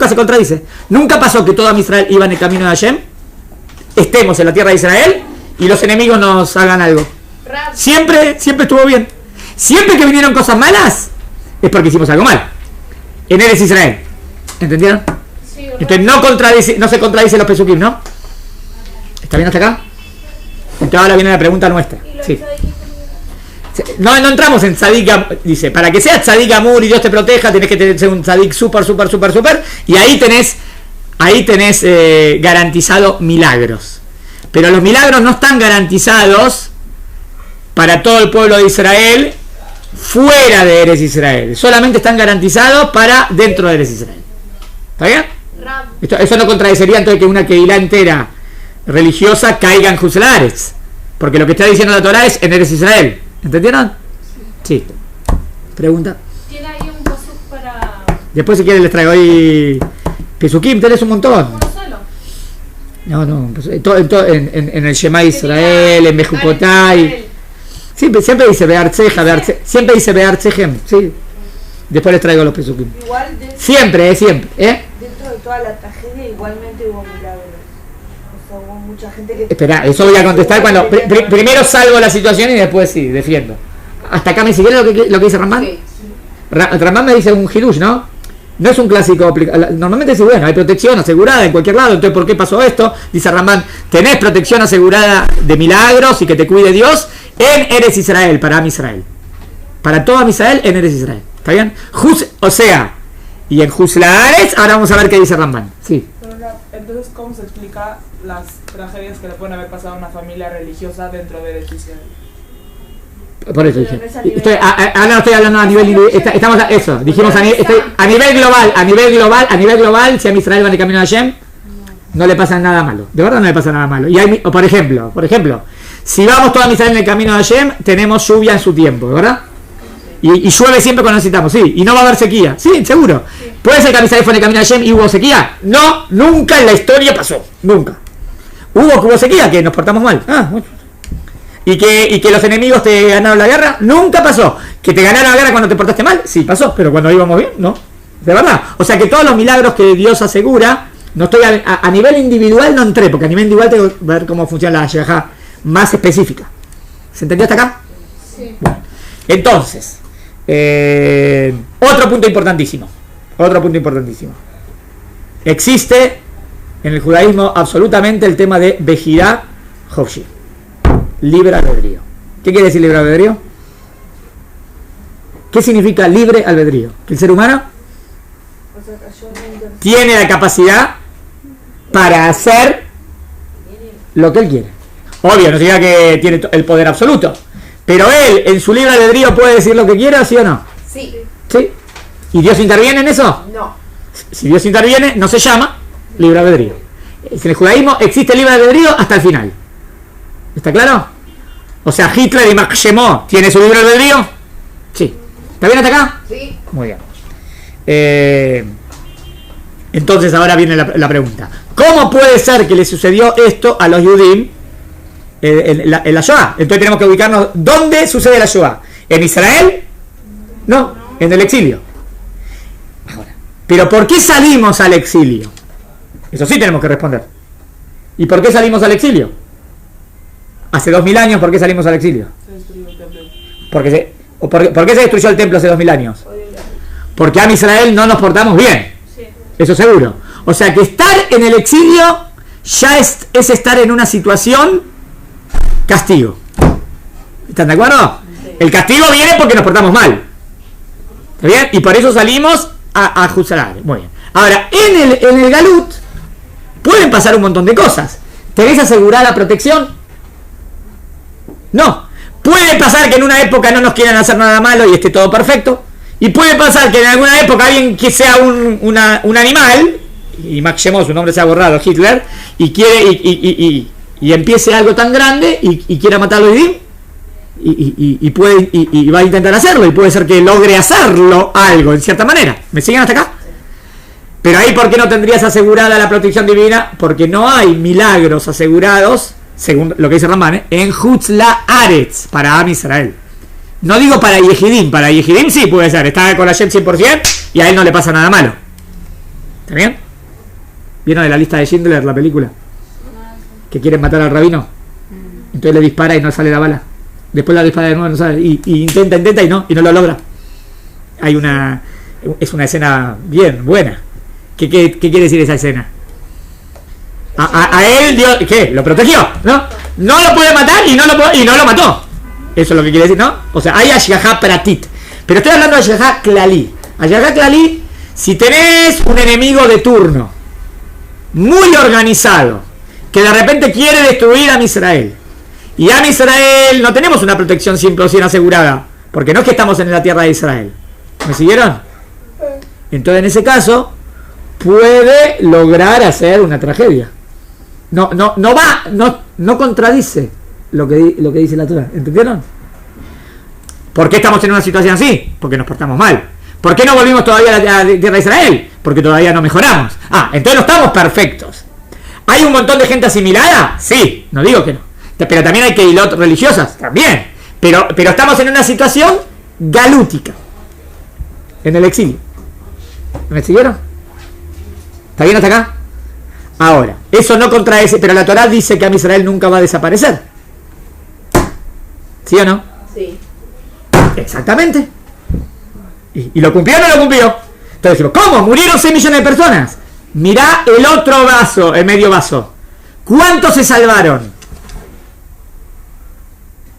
se contradice. Nunca pasó que todo Am Israel iba en el camino de Hashem, estemos en la tierra de Israel, y los enemigos nos hagan algo. Siempre estuvo bien. Siempre que vinieron cosas malas, es porque hicimos algo mal. En Eretz Israel. ¿Entendieron? Sí, entonces no se contradice los pesukim, ¿no? ¿Está bien hasta acá? Entonces ahora viene la pregunta nuestra. Sí. No entramos en tzadik. Dice, para que seas tzadik amur y Dios te proteja, tenés que ser un tzadik súper. Y ahí tenés garantizado milagros. Pero los milagros no están garantizados para todo el pueblo de Israel fuera de Eretz Israel. Solamente están garantizados para dentro de Eretz Israel. ¿Está bien? Eso no contradeciría entonces que una Keilah entera religiosa caiga en Juzlares. Porque lo que está diciendo la Torah es en Eretz Israel. ¿Entendieron? Sí. ¿Pregunta? ¿Tiene ahí un pasuk para...? Después si quieren les traigo ahí Pesukim, tenés un montón. ¿Uno solo? No, pues, en el Shema Israel, en Mejucotai. Siempre dice Beartzeja, siempre dice Beartzejem, sí. Después les traigo los Pesukim. Igual Siempre. dentro de toda la tragedia igualmente hubo milagros. O sea, hubo mucha gente que... Espera, eso voy a contestar cuando... primero salvo la situación y después sí, defiendo. Hasta acá me sigue lo que dice Ramán. Sí. Ramán me dice un hidush, ¿no? No es un clásico. Normalmente dice, bueno, hay protección asegurada en cualquier lado. Entonces, ¿por qué pasó esto? Dice Ramán, tenés protección asegurada de milagros y que te cuide Dios en Eretz Israel, para Am Israel. Para todo Am Israel en Eretz Israel. ¿Está bien? O sea, y en Juzlares, ahora vamos a ver qué dice Ramán. Sí. Entonces, ¿cómo se explica las tragedias que le pueden haber pasado a una familia religiosa dentro de Eretz Israel? Por eso dije. Ahora no estoy hablando a nivel. Estamos a eso. Dijimos a nivel global, si a Israel van de camino a Hashem, no le pasa nada malo. De verdad no le pasa nada malo. O por ejemplo, si vamos toda Israel en el camino de Hashem, tenemos lluvia en su tiempo, ¿verdad? Y llueve siempre cuando necesitamos, sí. Y no va a haber sequía, sí, seguro. ¿Puede ser que Israel fue en el camino de Hashem y hubo sequía? No, nunca en la historia pasó. Nunca. Hubo sequía, que nos portamos mal. Bueno. ¿Y que los enemigos te ganaron la guerra? Nunca pasó. ¿Que te ganaron la guerra cuando te portaste mal? Sí, pasó, pero cuando íbamos bien, no. De verdad. O sea que todos los milagros que Dios asegura, no estoy a nivel individual no entré, porque a nivel individual tengo que ver cómo funciona la Shejá más específica. ¿Se entendió hasta acá? Sí. Bueno, entonces, otro punto importantísimo. Existe en el judaísmo absolutamente el tema de Bejirá Hofshi. Libre albedrío. ¿Qué quiere decir libre albedrío? ¿Qué significa libre albedrío? Que el ser humano tiene la capacidad para hacer lo que él quiere. Obvio, no significa que tiene el poder absoluto, pero él en su libre albedrío puede decir lo que quiera, ¿sí o no? Sí. ¿Sí? ¿Y Dios interviene en eso? No. Si Dios interviene, no se llama libre albedrío. En el judaísmo existe libre albedrío hasta el final. ¿Está claro? O sea, Hitler y Maximó tiene su libre albedrío. Sí. ¿Está bien hasta acá? Sí. Muy bien. Entonces ahora viene la pregunta. ¿Cómo puede ser que le sucedió esto a los Yudim en la Shoah? Entonces tenemos que ubicarnos. ¿Dónde sucede la Shoah? ¿En Israel? No, en el exilio. Ahora, ¿pero por qué salimos al exilio? Eso sí tenemos que responder. ¿Y por qué salimos al exilio? Hace 2000 años, ¿por qué salimos al exilio? Se destruyó el templo. ¿Por qué se destruyó el templo hace 2000 años? Porque a Israel no nos portamos bien. Sí. Eso seguro. O sea que estar en el exilio ya es estar en una situación castigo. ¿Están de acuerdo? El castigo viene porque nos portamos mal. ¿Está bien? Y por eso salimos a juzgar. Muy bien. Ahora, en el Galut pueden pasar un montón de cosas. ¿Tenés asegurada protección? No. Puede pasar que en una época no nos quieran hacer nada malo y esté todo perfecto. Y puede pasar que en alguna época alguien que sea un animal, y Max Shemo, su nombre se ha borrado, Hitler, y quiere y empiece algo tan grande y quiera matarlo y va a intentar hacerlo, y puede ser que logre hacerlo algo en cierta manera. ¿Me siguen hasta acá? Pero ahí, ¿por qué no tendrías asegurada la protección divina? Porque no hay milagros asegurados, según lo que dice Ramán, en Hutzla Aretz, para Am Israel. No digo para Yehidim sí puede ser, está con la Hashem 100% y a él no le pasa nada malo. ¿Está bien? ¿Vieron de la lista de Schindler, la película? Que quieren matar al rabino. Entonces le dispara y no sale la bala. Después la dispara de nuevo, no sale. Y intenta y no lo logra. Es una escena bien buena. ¿Qué quiere decir esa escena? A él Dios, ¿qué? Lo protegió, ¿no? No lo puede matar y no lo mató. Eso es lo que quiere decir, ¿no? O sea, hay Ashgahá Pratit. Pero estoy hablando de Ashgahá Klali. Ashgahá Klali, si tenés un enemigo de turno muy organizado, que de repente quiere destruir a Israel. Y a Israel no tenemos una protección 100% asegurada, porque no es que estamos en la tierra de Israel. ¿Me siguieron? Entonces en ese caso puede lograr hacer una tragedia. No contradice lo que dice la Torah. ¿Entendieron? ¿Por qué estamos en una situación así? Porque nos portamos mal. ¿Por qué no volvimos todavía a la tierra de Israel? Porque todavía no mejoramos. Entonces no estamos perfectos. ¿Hay un montón de gente asimilada? Sí, no digo que no. Pero también hay keilot religiosas, también. Pero estamos en una situación galútica. En el exilio. ¿Me siguieron? ¿Está bien hasta acá? Ahora, eso no contradice, pero la Torá dice que a Israel nunca va a desaparecer. ¿Sí o no? Sí. Exactamente. ¿Y lo cumplió o no lo cumplió? Entonces decimos, ¿cómo? Murieron 6 millones de personas. Mirá el otro vaso, el medio vaso. ¿Cuántos se salvaron?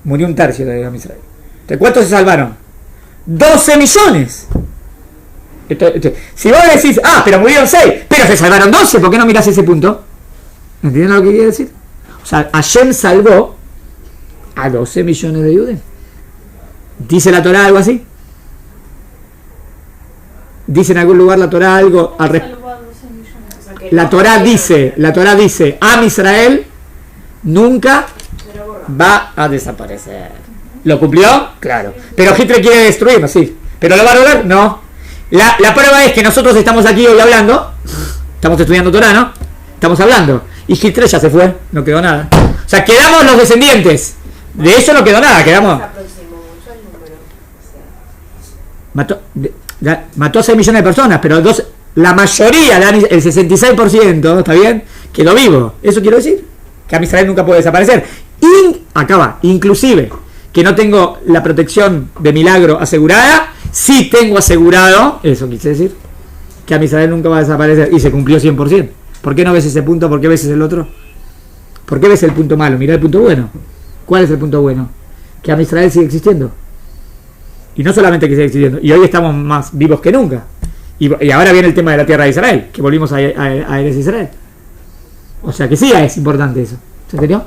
Murió un tercio de Israel. ¿De cuántos se salvaron? 12 millones. Si vos decís, pero murieron 6, pero se salvaron 12, ¿por qué no mirás ese punto? ¿Entienden lo que quiere decir? O sea, Hashem salvó a 12 millones de judíos. ¿Dice la Torá algo así? ¿Dice en algún lugar la Torá algo al respecto? La Torá dice, Am Israel nunca va a desaparecer. ¿Lo cumplió? Claro. Pero Hitler quiere destruirnos, sí. ¿Pero lo va a lograr? No. La prueba es que nosotros estamos aquí hoy hablando, estamos estudiando Torá, ¿no? Estamos hablando. Y Hitler ya se fue, no quedó nada. O sea, quedamos los descendientes. De eso no quedó nada, quedamos. Mató a 6 millones de personas, pero la mayoría, el 66%, ¿está bien? Quedó vivo. Eso quiero decir. Que a Israel nunca puede desaparecer. Inclusive, que no tengo la protección de milagro asegurada, sí tengo asegurado, eso quise decir, que a Israel nunca va a desaparecer. Y se cumplió 100%. ¿Por qué no ves ese punto? ¿Por qué ves el otro? ¿Por qué ves el punto malo? Mirá el punto bueno. ¿Cuál es el punto bueno? Que a Israel sigue existiendo. Y no solamente que sigue existiendo, y hoy estamos más vivos que nunca. Y ahora viene el tema de la tierra de Israel, que volvimos a Eretz Israel. O sea que sí es importante eso. ¿Se entendió?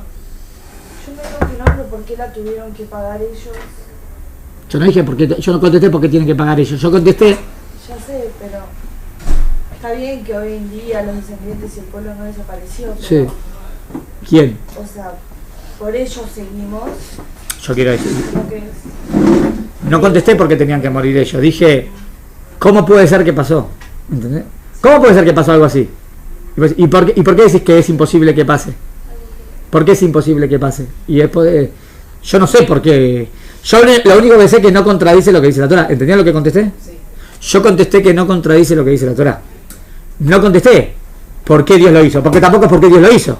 Yo me digo que no, pero ¿por qué la tuvieron que pagar ellos? Yo no dije porque, yo no contesté porque tienen que pagar ellos. Yo contesté. Ya sé, pero está bien que hoy en día los descendientes y el pueblo no desapareció. Pero, Sí. ¿Quién? o sea, por ellos seguimos. Yo quiero decir. Lo que es. No contesté porque tenían que morir ellos. Dije, ¿cómo puede ser que pasó? ¿Entendés? ¿Cómo puede ser que pasó algo así? ¿Y por qué decís que es imposible que pase? ¿Por qué es imposible que pase? Y después, yo no sé por qué. Yo lo único que sé es que no contradice lo que dice la Torá. ¿Entendían lo que contesté? Sí. Yo contesté que no contradice lo que dice la Torá. No contesté por qué Dios lo hizo, porque tampoco es por qué Dios lo hizo.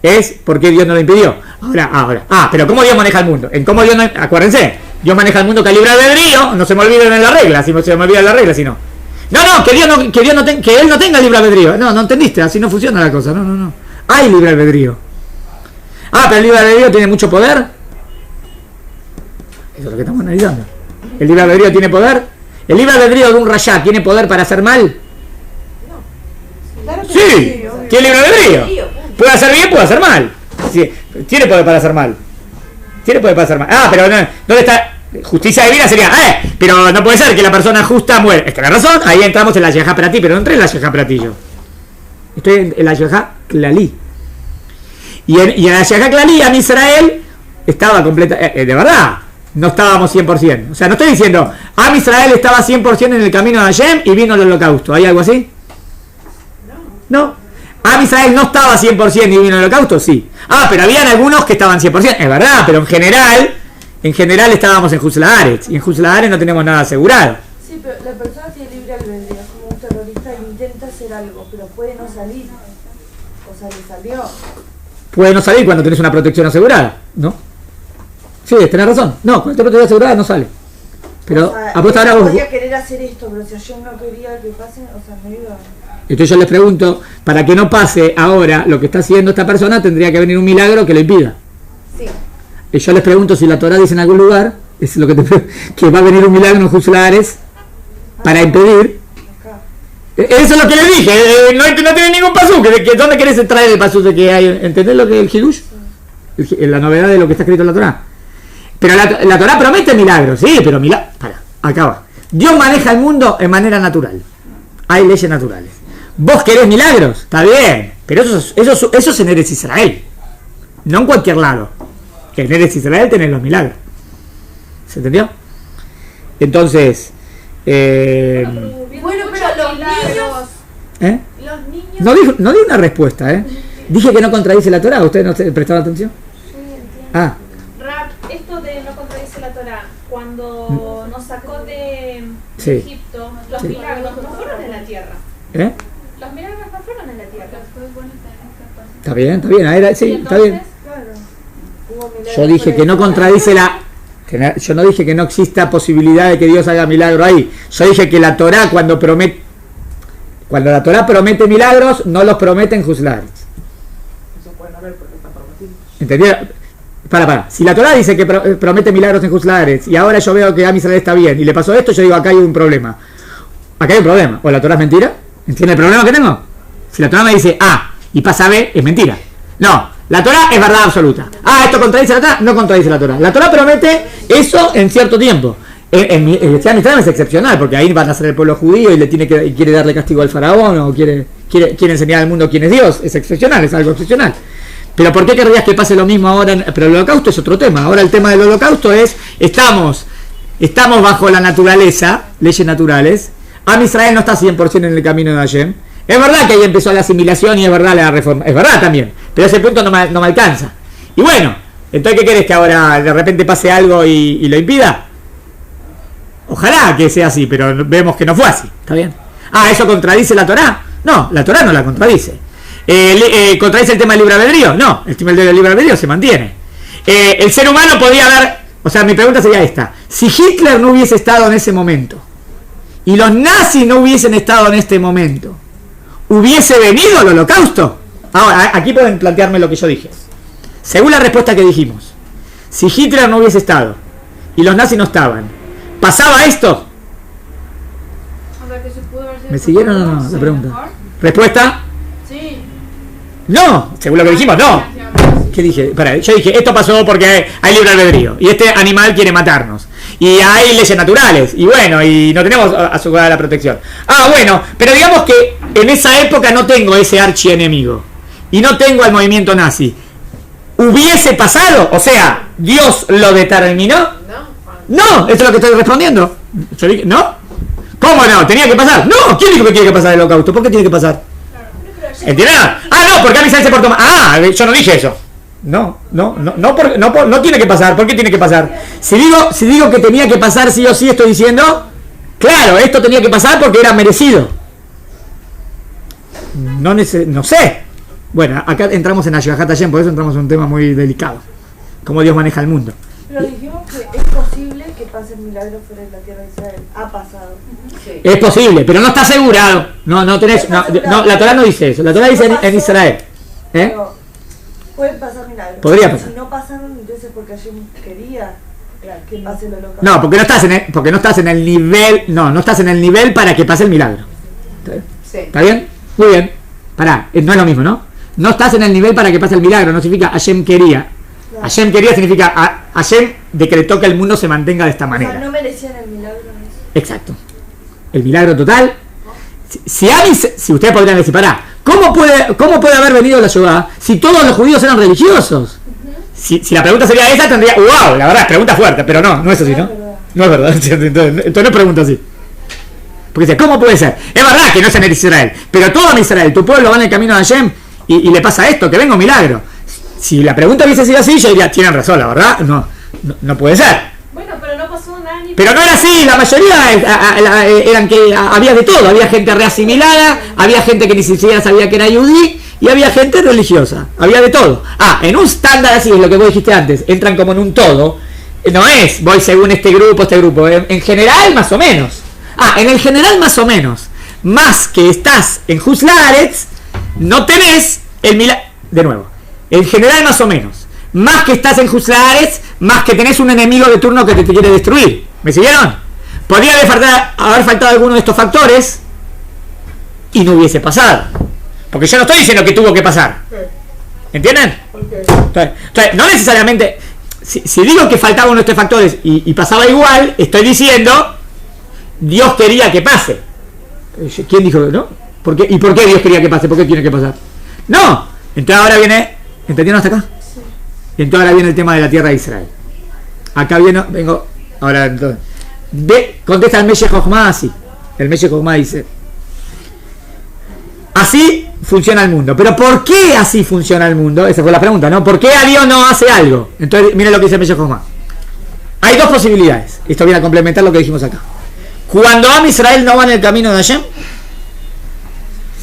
Es porque Dios no lo impidió. Ahora. Pero ¿cómo Dios maneja el mundo? En cómo Dios no, acuérdense, Dios maneja el mundo que libre albedrío. No se me olviden en la regla, si no se me olvida la regla, si no. No, que Él no tenga libre albedrío. No entendiste, así no funciona la cosa. No. Hay libre albedrío. Pero el libre albedrío tiene mucho poder. Eso es lo que estamos analizando. ¿El libre albedrío tiene poder? ¿El libre albedrío de un rayá tiene poder para hacer mal? Claro que Sí, obvio. tiene libre albedrío. Puede hacer bien, puede hacer mal. Sí, tiene poder para hacer mal. Pero no, ¿dónde está? Justicia divina sería, pero no puede ser que la persona justa muera. Es que la razón, ahí entramos en la yejá para ti, pero no entré en la yejá para ti yo. Estoy en la yejá clalí. Y en la yejá clalí, a Israel estaba completa, de verdad, no estábamos 100%. O sea, no estoy diciendo, a Israel estaba 100% en el camino de Hashem y vino el holocausto. ¿Hay algo así? No. A Israel no estaba 100% y vino el holocausto, sí. Pero habían algunos que estaban 100%, es verdad, pero en general estábamos en Juzlaaretz, y en Juzlaaretz no tenemos nada asegurado. Sí, pero la persona tiene libre albedrío, es como un terrorista que intenta hacer algo, pero puede no salir. O sea, le salió. Puede no salir cuando tenés una protección asegurada, ¿no? Sí, tenés razón. No, cuando tenés protección asegurada no sale. Pero O sea, apuesta ahora vos. podía querer hacer esto, pero si yo no quería que pase, o sea, no iba. Entonces yo les pregunto, para que no pase ahora lo que está haciendo esta persona, tendría que venir un milagro que lo impida. Sí. Y yo les pregunto si la Torá dice en algún lugar, es lo que va a venir un milagro en Juzlaaretz para impedir. Acá. Eso es lo que le dije. No tiene ningún pasú. ¿Dónde querés traer el pasú de que hay? ¿Entendés lo que es el Hidush? La novedad de lo que está escrito en la Torá. Pero la Torá promete milagros. Sí, pero acá va. Dios maneja el mundo en manera natural. Hay leyes naturales. ¿Vos querés milagros? Está bien. Pero eso es en Eretz Israel. No en cualquier lado. En Eretz Israel tenés los milagros. ¿Se entendió? Entonces... bueno, pero los niños... Los niños... No di una respuesta, Dije que no contradice la Torá. ¿Ustedes no prestaron atención? Sí, entiendo. Rap, esto de no contradice la Torá, cuando nos sacó de Sí. Egipto, los Sí. milagros no fueron en la tierra. Los milagros no fueron en la tierra. Está bien. Sí, está bien. Claro. Hubo milagros Yo dije que no contradice yo no dije que no exista posibilidad de que Dios haga milagro ahí. Yo dije que la Torá cuando la Torá promete milagros, no los promete en Juzlares. Eso pueden haber porque está prometido. ¿Entendieron? Para. Si la Torá dice que promete milagros en Juzlares y ahora yo veo que Am Israel está bien y le pasó esto, yo digo acá hay un problema. Acá hay un problema. O la Torá es mentira. ¿Entiende el problema que tengo? Si la Torá me dice A y pasa B, es mentira. No. La Torá es verdad absoluta. ¿Esto contradice la Torá? No contradice la Torá. La Torá promete eso en cierto tiempo. En Israel es excepcional, porque ahí va a nacer el pueblo judío y quiere darle castigo al faraón, o quiere enseñar al mundo quién es Dios. Es excepcional, es algo excepcional. Pero ¿por qué querrías que pase lo mismo ahora? Pero el holocausto es otro tema. Ahora el tema del holocausto es, estamos bajo la naturaleza, leyes naturales. Am Israel no está 100% en el camino de Hashem. Es verdad que ahí empezó la asimilación y es verdad la reforma. Es verdad también. Pero ese punto no me alcanza. Y bueno, entonces ¿qué querés? ¿Que ahora de repente pase algo y lo impida? Ojalá que sea así, pero vemos que no fue así. ¿Está bien? ¿Eso contradice la Torá? No, la Torá no la contradice. ¿Contradice el tema del libre albedrío? No, el tema del libre albedrío se mantiene. El ser humano podía haber... O sea, mi pregunta sería esta. Si Hitler no hubiese estado en ese momento y los nazis no hubiesen estado en este momento, ¿hubiese venido el holocausto? Ahora, aquí pueden plantearme lo que yo dije. Según la respuesta que dijimos, si Hitler no hubiese estado y los nazis no estaban, ¿pasaba esto? O sea, que se pudo haber sido ¿Me siguieron o no? La pregunta. ¿Respuesta? Sí. No, según lo que dijimos, no. ¿Qué dije? Yo dije, esto pasó porque hay libre albedrío y este animal quiere matarnos y hay leyes naturales y bueno, y no tenemos asegurada la protección. Bueno, pero digamos que en esa época no tengo ese archienemigo y no tengo al movimiento nazi. ¿Hubiese pasado? O sea, ¿Dios lo determinó? No, eso es lo que estoy respondiendo. Yo dije, ¿no? ¿Cómo no? ¿Tenía que pasar? No, ¿quién dijo que tiene que pasar el holocausto? ¿Por qué tiene que pasar? ¿Entiendes? No, porque Am Israel se portó mal. Yo no dije eso. No tiene que pasar. ¿Por qué tiene que pasar? Si digo que tenía que pasar sí o sí, estoy diciendo, claro, esto tenía que pasar porque era merecido. No sé. Bueno, acá entramos en Ashgahat Hashem, por eso entramos en un tema muy delicado. Cómo Dios maneja el mundo. Pero dijimos que es posible que pasen milagros fuera de la tierra de Israel. Ha pasado. Sí. Es posible, pero no está asegurado. No tenés. No, la Torá no dice eso. La Torá dice en Israel. Pero pueden pasar milagros. Podría pasar. Si no pasaron, entonces porque Hashem quería que pase el holocausto. No, porque no estás en el nivel. No estás en el nivel para que pase el milagro. Sí. ¿Está bien? Muy bien. Pará, no es lo mismo, ¿no? No estás en el nivel para que pase el milagro. No significa Hashem quería. Claro. Hashem quería significa Hashem decretó que el mundo se mantenga de esta manera. O sea, no merecían el milagro. Exacto. El milagro total. Si ustedes podrían decir, pará, ¿cómo puede haber venido la Shoah si todos los judíos eran religiosos? Si la pregunta sería esa, tendría, wow, la verdad, es pregunta fuerte, pero no es así, ¿no? No es verdad. Entonces no es pregunta así. Porque dice, ¿cómo puede ser? Es verdad que no es en Israel, pero todo en Israel, tu pueblo va en el camino de Hashem y le pasa esto, que venga un milagro. Si la pregunta hubiese sido así, yo diría, tienen razón, la verdad, no puede ser. Bueno, pero no pasó nada ni... Pero no era así, la mayoría eran que había de todo, había gente reasimilada, había gente que ni siquiera sabía que era judí y había gente religiosa, había de todo. En un estándar así, es lo que vos dijiste antes, entran como en un todo, no es, voy según este grupo, en general más o menos. En el general más o menos, más que estás en Juzlaretz, no tenés el milagro, de nuevo, en general más o menos, más que estás en Juzlaretz, más que tenés un enemigo de turno que te quiere destruir. ¿Me siguieron? Podría haber faltado alguno de estos factores y no hubiese pasado. Porque yo no estoy diciendo que tuvo que pasar. ¿Entienden? Entonces, no necesariamente, si digo que faltaban uno de estos factores y pasaba igual, estoy diciendo Dios quería que pase. ¿Quién dijo que no? ¿Y por qué Dios quería que pase? ¿Por qué tiene que pasar? No. Entonces ahora viene, ¿entendieron hasta acá? Sí. Y entonces ahora viene el tema de la tierra de Israel. Acá vengo, ahora entonces. Contesta el Meshech Chochmah así. El Meshech Chochmah dice: así funciona el mundo. Pero ¿por qué así funciona el mundo? Esa fue la pregunta, ¿no? ¿Por qué a Dios no hace algo? Entonces, miren lo que dice el Meshech Chochmah. Hay dos posibilidades. Esto viene a complementar lo que dijimos acá. Cuando Am Israel no va en el camino de Hashem,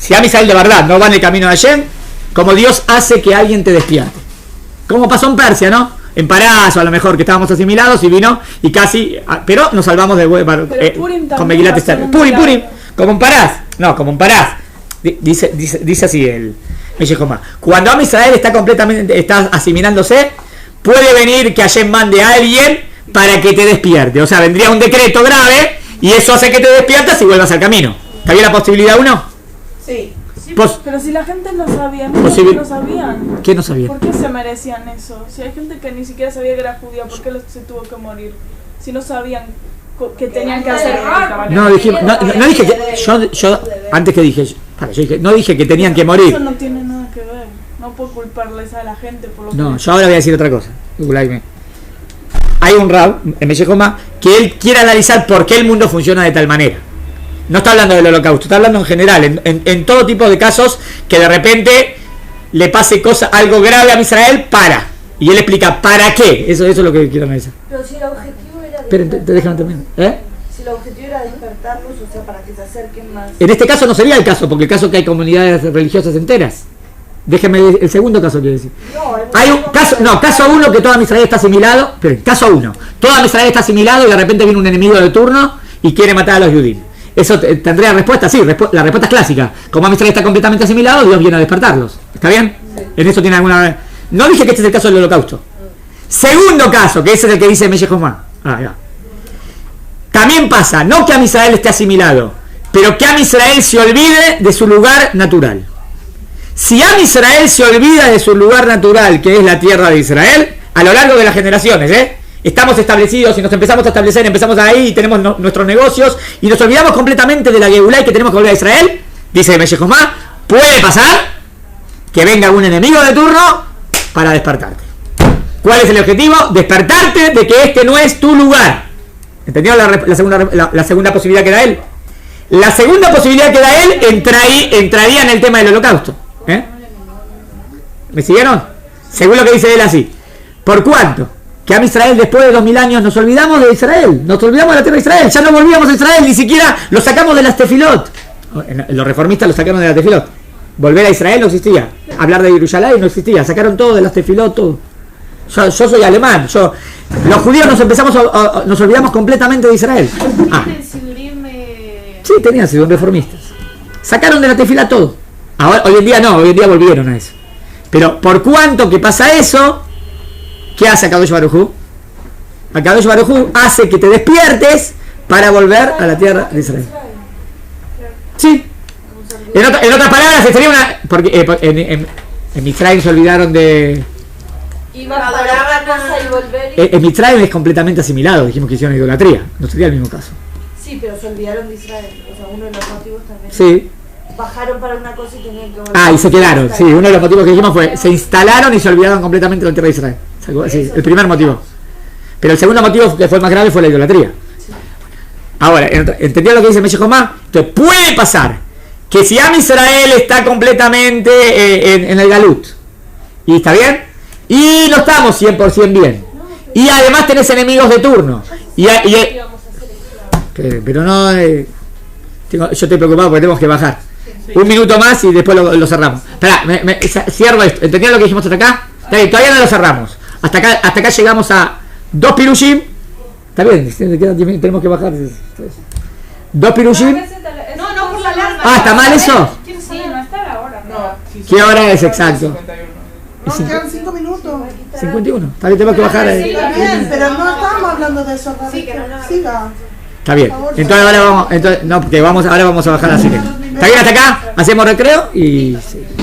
si Am Israel de verdad no va en el camino de Hashem, como Dios hace que alguien te despierte. Como pasó en Persia, ¿no? En Parás, o a lo mejor que estábamos asimilados y vino y casi, pero nos salvamos de con Megilat Esther. Purim, como en Parás. No, como en Parás. Dice así el Meshech Chochmah. Cuando Am Israel está asimilándose, puede venir que Hashem mande a alguien para que te despierte. O sea, vendría un decreto grave y eso hace que te despiertas y vuelvas al camino. ¿Está bien la posibilidad 1? Sí. Pero si la gente no sabía, no sabían. ¿Qué no sabían? ¿Por qué se merecían eso? Si hay gente que ni siquiera sabía que era judía, ¿por qué se tuvo que morir? Si no sabían que tenían que hacer. No dije que yo antes que dije, no dije que tenían que morir. Eso no tiene nada que ver. No puedo culparles a la gente por lo que. No, yo ahora voy a decir otra cosa. Hay un Rab, en Meshech Chochmah, que él quiere analizar por qué el mundo funciona de tal manera. No está hablando del holocausto, está hablando en general, en todo tipo de casos que de repente le pase algo grave a Israel, y él explica para qué. Eso es lo que quiero analizar. Pero si el objetivo era Esperen, te dejan terminar. Si el objetivo era despertarlos, o sea, para que se acerquen más. En este caso no sería el caso, porque el caso es que hay comunidades religiosas enteras. Déjenme el segundo caso, quiero decir. Hay un caso 1 que toda Israel está asimilado. Pero caso 1, toda Israel está asimilado y de repente viene un enemigo de turno y quiere matar a los judíos. ¿Eso tendría respuesta? Sí, la respuesta es clásica. Como Am Israel está completamente asimilado, Dios viene a despertarlos. ¿Está bien? Sí. ¿En eso tiene alguna...? No dije que este es el caso del holocausto. Segundo caso, que ese es el que dice Meshech Chochmah. También pasa, no que Am Israel esté asimilado, pero que Am Israel se olvide de su lugar natural. Si Am Israel se olvida de su lugar natural, que es la tierra de Israel, a lo largo de las generaciones, estamos establecidos y nos empezamos a establecer, empezamos ahí y tenemos nuestros negocios y nos olvidamos completamente de la Geulah y que tenemos que volver a Israel, dice Meshech Chochmah, puede pasar que venga un enemigo de turno para despertarte. ¿Cuál es el objetivo? Despertarte de que este no es tu lugar. ¿Entendieron la segunda posibilidad que da él? La segunda posibilidad que da él entraría en el tema del holocausto. ¿Me siguieron? Según lo que dice él así. ¿Por cuánto? Que Am Israel después de 2000 años nos olvidamos de Israel, nos olvidamos de la tierra de Israel, ya no volvíamos a Israel, ni siquiera lo sacamos de las tefilot. Los reformistas lo sacaron de la tefilot. Volver a Israel no existía, hablar de Jerusalén no existía, sacaron todo de las tefilot, todo. Yo soy alemán, los judíos nos olvidamos completamente de Israel. Sí, tenían sido reformistas. Sacaron de la tefila todo. Ahora, hoy en día no, hoy en día volvieron a eso. Pero por cuanto que pasa eso, ¿qué hace Akadosh Baruj Hu? Akadosh Baruj Hu hace que te despiertes para volver a la tierra de Israel. Sí. En otras palabras, sería una... Porque en Mitzrayim se olvidaron de... En Mitzrayim es completamente asimilado, dijimos que hicieron idolatría. No sería el mismo caso. Sí, pero se olvidaron de Israel. O sea, uno de los motivos también... Sí. Bajaron para una cosa y tenían que volver. Y se quedaron. Sí, uno de los motivos que dijimos fue se instalaron y se olvidaron completamente de la tierra de Israel. Sí, el primer motivo. Pero el segundo motivo, que fue el más grave, fue la idolatría. Ahora, ¿entendieron lo que dice Meshech Chochmah? Entonces, puede pasar que si Am Israel está completamente en el Galut, y está bien, y no estamos 100% bien, y además tenés enemigos de turno, pero no... yo estoy preocupado porque tenemos que bajar. Un minuto más y después lo cerramos. Esperá, cierro esto. ¿Entendieron lo que dijimos hasta acá? Está bien, todavía no lo cerramos. Hasta acá llegamos a 2 pirushim. Está bien, tenemos que bajar. 2 pirushim. No, por la alarma. ¿Está mal eso? Sí, no está la hora. No. ¿Qué hora es exacto? No, quedan 5 minutos. 51. Está bien, tenemos que bajar. Está bien, pero no estábamos hablando de eso. Siga. Está bien. Entonces ahora vamos a bajar la sirena. ¿Está bien hasta acá? Hacemos recreo y... sí.